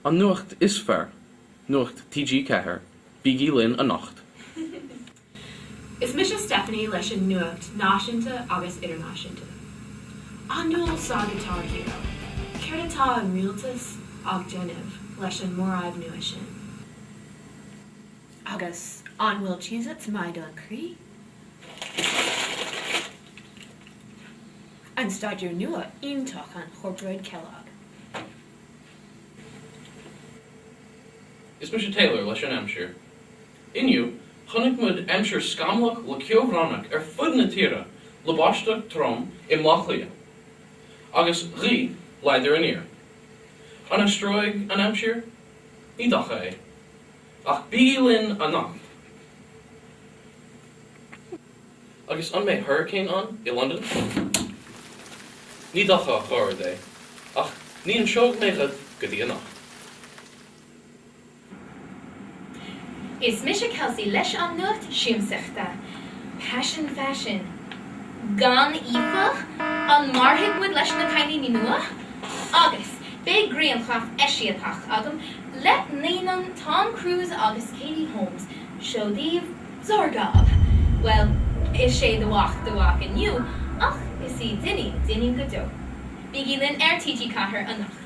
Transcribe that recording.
An nuacht is fear. Nuacht TG4, bígí léinn a nacht. Is mis Stephanie leis an nuacht náisiúnta agus idirnáisiúnta. An nuail sagatá hero. Céir atá an rialtas ag Geneve leis an mórraibh nua sin. Agus an bhfuil tíosat maid an crí. An staidir nua iontoch an chorbraid Kellogg. Is mis Taylor leis an Amshire. Inniu, chunig mud Amshire scamlach le ceobhránach fud na tíre le báiste trom I mlachtlia. Agus rí leidir an ear. An astróig an Amshire, ní dacha é. Ach bígí léinn a nacht. Agus an mé hurricane an I London. Ní dacha chóir é. Ach ní an seog méchad go dtí a nacht. Is mis Kelsey leis an nuacht siamsachta. Passion fashion. Gan ifach an marthig mud leis na cailí ní nua. Agus, big green chaf eisiatach agam, let Léinn Tom Cruise agus Katie Holmes show the Zorgab. Well, is sé the walk in you. Ach, is he dinny go do. Bígí léinn TG4 a nacht.